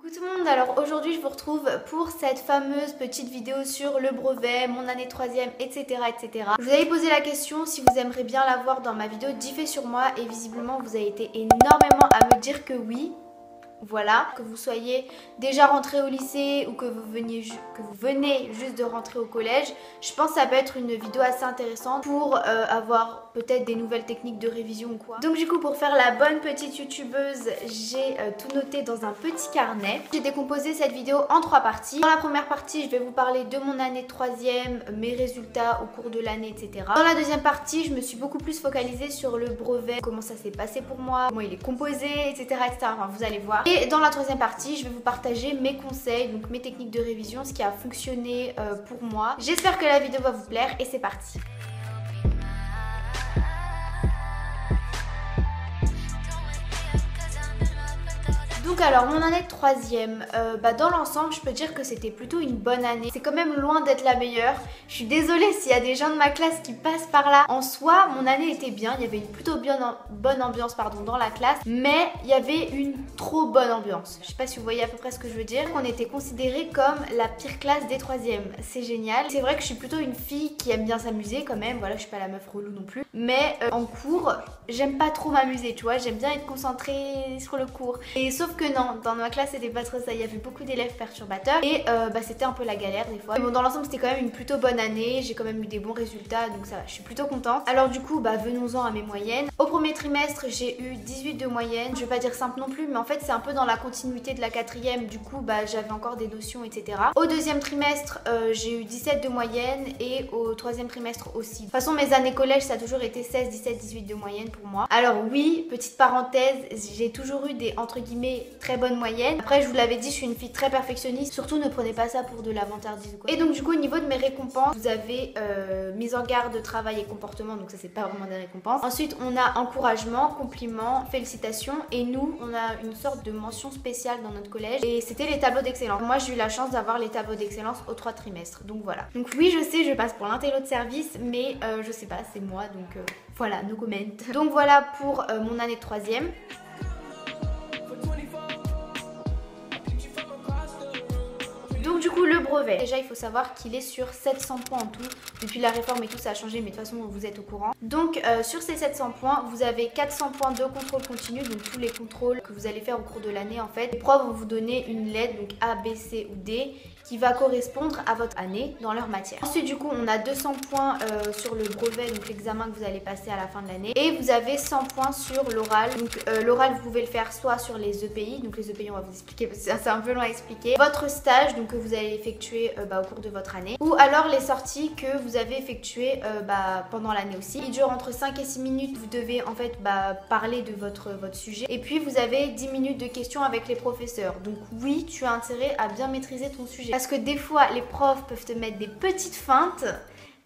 Coucou tout le monde, alors aujourd'hui je vous retrouve pour cette fameuse petite vidéo sur le brevet, mon année 3ème, etc. etc. Je vous avais posé la question si vous aimeriez bien la voir dans ma vidéo Diffé sur moi et visiblement vous avez été énormément à me dire que oui. Voilà, que vous soyez déjà rentré au lycée ou que vous venez juste de rentrer au collège, je pense que ça peut être une vidéo assez intéressante pour avoir peut-être des nouvelles techniques de révision ou quoi. Donc du coup, pour faire la bonne petite youtubeuse, j'ai tout noté dans un petit carnet. J'ai décomposé cette vidéo en 3 parties. Dans la première partie, je vais vous parler de mon année de 3ème, mes résultats au cours de l'année, etc. Dans la deuxième partie, je me suis beaucoup plus focalisée sur le brevet, comment ça s'est passé pour moi, comment il est composé, etc. etc. Enfin, vous allez voir. Et dans la troisième partie, je vais vous partager mes conseils, donc mes techniques de révision, ce qui a fonctionné pour moi. J'espère que la vidéo va vous plaire et c'est parti. Donc alors mon année de 3ème, dans l'ensemble je peux dire que c'était plutôt une bonne année. C'est quand même loin d'être la meilleure. Je suis désolée s'il y a des gens de ma classe qui passent par là. En soi mon année était bien, il y avait une plutôt bonne ambiance dans la classe. Mais il y avait une trop bonne ambiance. Je sais pas si vous voyez à peu près ce que je veux dire. On était considérés comme la pire classe des 3ème. C'est génial. C'est vrai que je suis plutôt une fille qui aime bien s'amuser quand même. Voilà, je suis pas la meuf relou non plus. Mais en cours, j'aime pas trop m'amuser, tu vois. J'aime bien être concentrée sur le cours. Et sauf que non, dans ma classe c'était pas trop ça, il y avait beaucoup d'élèves perturbateurs et c'était un peu la galère des fois. Mais bon, dans l'ensemble c'était quand même une plutôt bonne année, j'ai quand même eu des bons résultats donc ça va, je suis plutôt contente. Alors du coup venons-en à mes moyennes. Au premier trimestre j'ai eu 18 de moyenne, je vais pas dire simple non plus mais en fait c'est un peu dans la continuité de la 4ème, du coup j'avais encore des notions etc. Au deuxième trimestre j'ai eu 17 de moyenne et au troisième trimestre aussi. De toute façon mes années collège ça a toujours été 16, 17, 18 de moyenne pour moi. Alors oui, petite parenthèse, j'ai toujours eu des entre guillemets très bonne moyenne. Après je vous l'avais dit, je suis une fille très perfectionniste, surtout ne prenez pas ça pour de la vantardise ou quoi. Et donc du coup au niveau de mes récompenses, vous avez mise en garde, travail et comportement, donc ça c'est pas vraiment des récompenses. Ensuite on a encouragement, compliment, félicitations et nous on a une sorte de mention spéciale dans notre collège et c'était les tableaux d'excellence. Moi j'ai eu la chance d'avoir les tableaux d'excellence aux 3 trimestres, donc voilà. Donc oui je sais, je passe pour l'intello de service mais je sais pas, c'est moi donc voilà, no comment. Donc voilà pour mon année de 3ème. Donc du coup le brevet, déjà il faut savoir qu'il est sur 700 points en tout. Depuis la réforme et tout ça a changé mais de toute façon vous êtes au courant. Donc sur ces 700 points vous avez 400 points de contrôle continu, donc tous les contrôles que vous allez faire au cours de l'année en fait. Les profs vont vous donner une lettre, donc A, B, C ou D, qui va correspondre à votre année dans leur matière. Ensuite du coup on a 200 points sur le brevet, donc l'examen que vous allez passer à la fin de l'année. Et vous avez 100 points sur l'oral. Donc l'oral vous pouvez le faire soit sur les EPI, donc les EPI on va vous expliquer parce que c'est un peu long à expliquer. Votre stage donc que vous allez effectuer au cours de votre année. Ou alors les sorties que vous avez effectuées pendant l'année aussi. Il dure entre 5 et 6 minutes, vous devez en fait parler de votre sujet. Et puis vous avez 10 minutes de questions avec les professeurs. Donc oui, tu as intérêt à bien maîtriser ton sujet. Parce que des fois, les profs peuvent te mettre des petites feintes.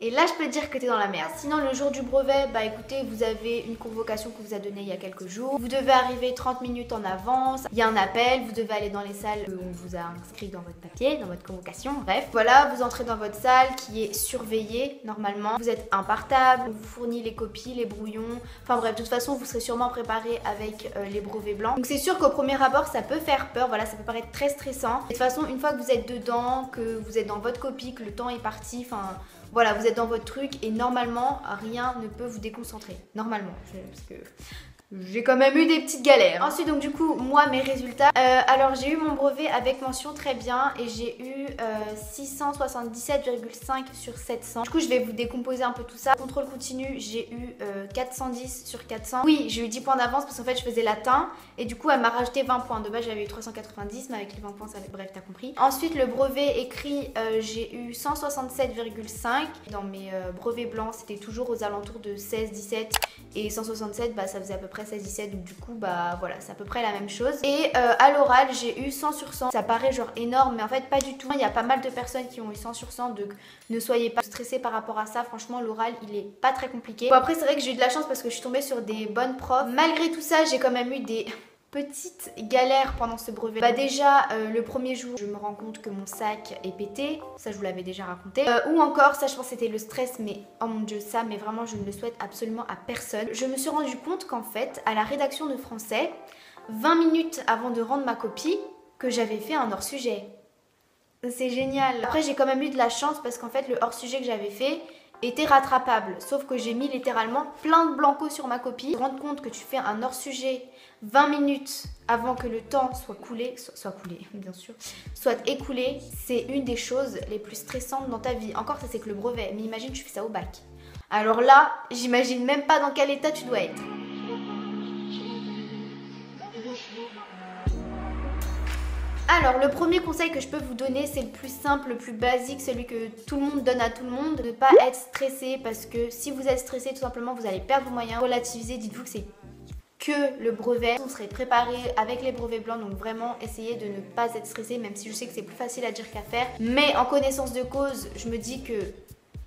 Et là, je peux te dire que tu es dans la merde. Sinon, le jour du brevet, écoutez, vous avez une convocation qu'on vous a donnée il y a quelques jours. Vous devez arriver 30 minutes en avance. Il y a un appel, vous devez aller dans les salles où on vous a inscrit dans votre papier, dans votre convocation, bref. Voilà, vous entrez dans votre salle qui est surveillée normalement. Vous êtes impartable, on vous fournit les copies, les brouillons. Enfin bref, de toute façon, vous serez sûrement préparé avec les brevets blancs. Donc c'est sûr qu'au premier abord, ça peut faire peur. Voilà, ça peut paraître très stressant. Et de toute façon, une fois que vous êtes dedans, que vous êtes dans votre copie, que le temps est parti, enfin... Voilà, vous êtes dans votre truc et normalement, rien ne peut vous déconcentrer. Normalement, parce que j'ai quand même eu des petites galères. Ensuite, donc du coup, moi, mes résultats. Alors, j'ai eu mon brevet avec mention très bien et j'ai eu 677,5 sur 700. Du coup, je vais vous décomposer un peu tout ça. Contrôle continu, j'ai eu 410 sur 400. Oui, j'ai eu 10 points d'avance parce qu'en fait, je faisais latin et du coup, elle m'a rajouté 20 points. De base, j'avais eu 390, mais avec les 20 points, ça fait... Bref, t'as compris. Ensuite, le brevet écrit, j'ai eu 167,5. Dans mes brevets blancs, c'était toujours aux alentours de 16, 17 et 167, ça faisait à peu près 16-17, donc du coup voilà, c'est à peu près la même chose. Et à l'oral j'ai eu 100 sur 100. Ça paraît genre énorme mais en fait pas du tout. Il y a pas mal de personnes qui ont eu 100 sur 100, donc ne soyez pas stressés par rapport à ça. Franchement l'oral il est pas très compliqué. Bon après c'est vrai que j'ai eu de la chance parce que je suis tombée sur des bonnes profs. Malgré tout ça j'ai quand même eu des... petite galère pendant ce brevet. Déjà le premier jour je me rends compte que mon sac est pété, ça je vous l'avais déjà raconté. Ou encore ça je pense que c'était le stress, mais oh mon dieu ça, mais vraiment je ne le souhaite absolument à personne. Je me suis rendu compte qu'en fait à la rédaction de français, 20 minutes avant de rendre ma copie, que j'avais fait un hors-sujet. C'est génial. Après j'ai quand même eu de la chance parce qu'en fait le hors-sujet que j'avais fait était rattrapable. Sauf que j'ai mis littéralement plein de blancos sur ma copie. Rendre compte que tu fais un hors-sujet 20 minutes avant que le temps soit coulé, soit coulé bien sûr, soit écoulé, c'est une des choses les plus stressantes dans ta vie. Encore ça c'est que le brevet, mais imagine tu fais ça au bac. Alors là, j'imagine même pas dans quel état tu dois être. Alors le premier conseil que je peux vous donner, c'est le plus simple, le plus basique, celui que tout le monde donne à tout le monde, de ne pas être stressé parce que si vous êtes stressé tout simplement vous allez perdre vos moyens. Relativiser, dites-vous que c'est que le brevet, on serait préparé avec les brevets blancs, donc vraiment essayez de ne pas être stressé, même si je sais que c'est plus facile à dire qu'à faire, mais en connaissance de cause, je me dis que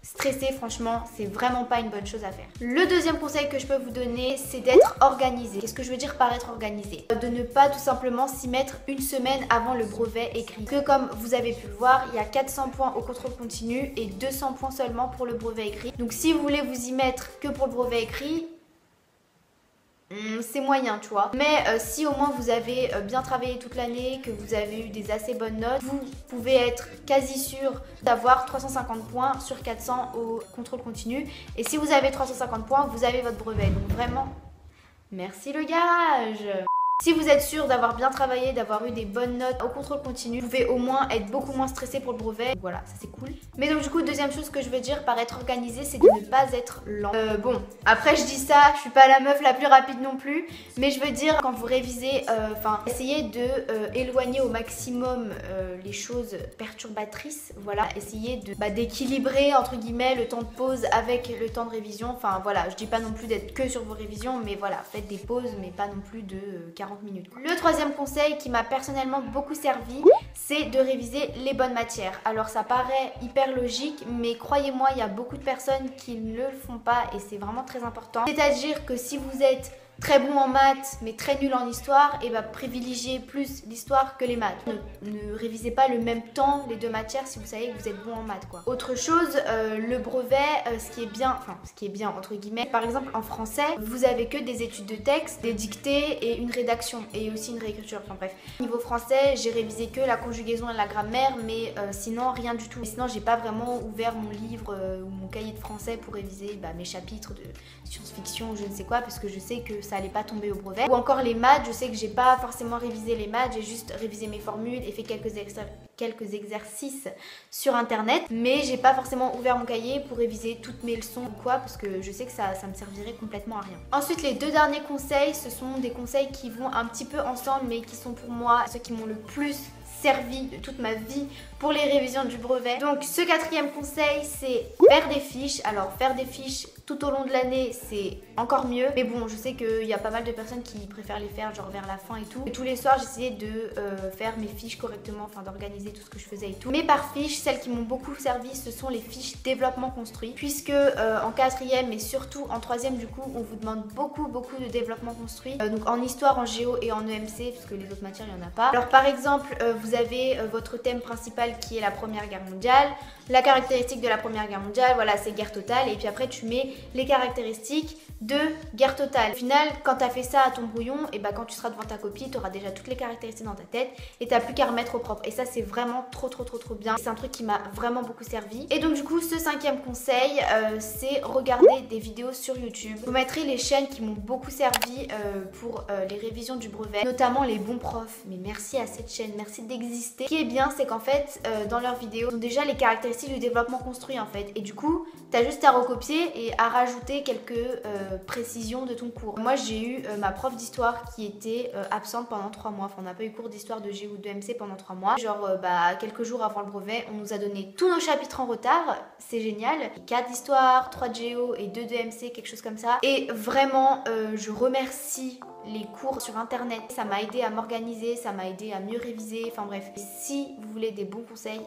stresser, franchement, c'est vraiment pas une bonne chose à faire. Le deuxième conseil que je peux vous donner, c'est d'être organisé. Qu'est-ce que je veux dire par être organisé? De ne pas tout simplement s'y mettre une semaine avant le brevet écrit. Que comme vous avez pu le voir, il y a 400 points au contrôle continu et 200 points seulement pour le brevet écrit. Donc si vous voulez vous y mettre que pour le brevet écrit, c'est moyen, tu vois. Mais si au moins vous avez bien travaillé toute l'année, que vous avez eu des assez bonnes notes, vous pouvez être quasi sûr d'avoir 350 points sur 400 au contrôle continu. Et si vous avez 350 points, vous avez votre brevet. Donc vraiment, merci le gage. Si vous êtes sûr d'avoir bien travaillé, d'avoir eu des bonnes notes au contrôle continu, vous pouvez au moins être beaucoup moins stressé pour le brevet. Voilà, ça c'est cool. Mais donc du coup, deuxième chose que je veux dire par être organisé, c'est de ne pas être lent. Bon, après je dis ça, je suis pas la meuf la plus rapide non plus, mais je veux dire quand vous révisez, essayez de éloigner au maximum les choses perturbatrices. Voilà, essayez d'équilibrer entre guillemets le temps de pause avec le temps de révision. Enfin voilà, je dis pas non plus d'être que sur vos révisions, mais voilà, faites des pauses, mais pas non plus de 40 minutes. Le troisième conseil qui m'a personnellement beaucoup servi, c'est de réviser les bonnes matières. Alors ça paraît hyper logique, mais croyez-moi, il y a beaucoup de personnes qui ne le font pas et c'est vraiment très important. C'est-à-dire que si vous êtes très bon en maths mais très nul en histoire, et privilégiez plus l'histoire que les maths. Ne révisez pas le même temps les deux matières si vous savez que vous êtes bon en maths quoi. Autre chose, le brevet, ce qui est bien entre guillemets, par exemple en français, vous avez que des études de texte, des dictées et une rédaction et aussi une réécriture, enfin bref. Niveau français, j'ai révisé que la conjugaison et la grammaire, mais sinon rien du tout. Et sinon j'ai pas vraiment ouvert mon livre ou mon cahier de français pour réviser mes chapitres de science-fiction ou je ne sais quoi, parce que je sais que ça allait pas tomber au brevet. Ou encore les maths, je sais que j'ai pas forcément révisé les maths, j'ai juste révisé mes formules et fait quelques exercices sur internet, mais j'ai pas forcément ouvert mon cahier pour réviser toutes mes leçons ou quoi, parce que je sais que ça me servirait complètement à rien. Ensuite, les deux derniers conseils, ce sont des conseils qui vont un petit peu ensemble, mais qui sont pour moi ceux qui m'ont le plus servi de toute ma vie pour les révisions du brevet. Donc ce quatrième conseil, c'est faire des fiches. Alors faire des fiches tout au long de l'année, c'est encore mieux, mais bon, je sais qu'il y a pas mal de personnes qui préfèrent les faire genre vers la fin et tout. Et tous les soirs, j'essayais de faire mes fiches correctement, enfin d'organiser tout ce que je faisais et tout. Mais par fiches, celles qui m'ont beaucoup servi, ce sont les fiches développement construit, puisque en quatrième et surtout en troisième du coup, on vous demande beaucoup de développement construit. Donc en histoire, en géo et en EMC, puisque les autres matières, il n'y en a pas. Alors par exemple, vous avez votre thème principal qui est la Première Guerre mondiale. La caractéristique de la Première Guerre mondiale, voilà, c'est guerre totale. Et puis après, tu mets les caractéristiques de guerre totale. Au final, quand tu as fait ça à ton brouillon, et quand tu seras devant ta copie, tu auras déjà toutes les caractéristiques dans ta tête et tu n'as plus qu'à remettre au propre. Et ça, c'est vraiment trop bien. C'est un truc qui m'a vraiment beaucoup servi. Et donc du coup, ce cinquième conseil, c'est regarder des vidéos sur YouTube. Je vous mettrai les chaînes qui m'ont beaucoup servi pour les révisions du brevet, notamment les bons profs. Mais merci à cette chaîne, merci d'exister. Ce qui est bien, c'est qu'en fait, dans leurs vidéos, ils ont déjà les caractéristiques du développement construit en fait. Et du coup, tu as juste à recopier et à rajouter quelques précisions de ton cours. Moi, j'ai eu ma prof d'histoire qui était absente pendant 3 mois. Enfin, on n'a pas eu cours d'histoire de G ou de MC pendant 3 mois. Genre, quelques jours avant le brevet, on nous a donné tous nos chapitres en retard. C'est génial. 4 d'histoire, 3 de Géo et 2 de MC, quelque chose comme ça. Et vraiment, je remercie les cours sur internet. Ça m'a aidé à m'organiser, ça m'a aidé à mieux réviser. Enfin bref, si vous voulez des bons conseils,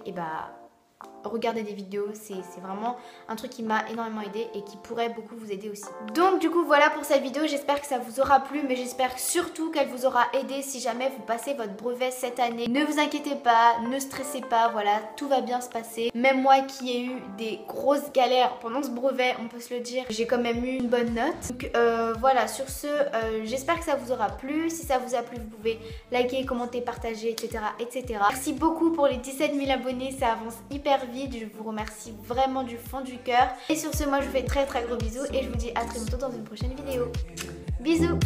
regarder des vidéos, c'est vraiment un truc qui m'a énormément aidé et qui pourrait beaucoup vous aider aussi. Donc du coup voilà pour cette vidéo, j'espère que ça vous aura plu, mais j'espère surtout qu'elle vous aura aidé si jamais vous passez votre brevet cette année. Ne vous inquiétez pas, ne stressez pas, voilà, tout va bien se passer. Même moi qui ai eu des grosses galères pendant ce brevet, on peut se le dire, j'ai quand même eu une bonne note. Donc voilà, sur ce, j'espère que ça vous aura plu. Si ça vous a plu, vous pouvez liker, commenter, partager, etc. etc. Merci beaucoup pour les 17 000 abonnés, ça avance hyper vite. Je vous remercie vraiment du fond du cœur. Et sur ce, moi je vous fais très gros bisous et je vous dis à très bientôt dans une prochaine vidéo. Bisous.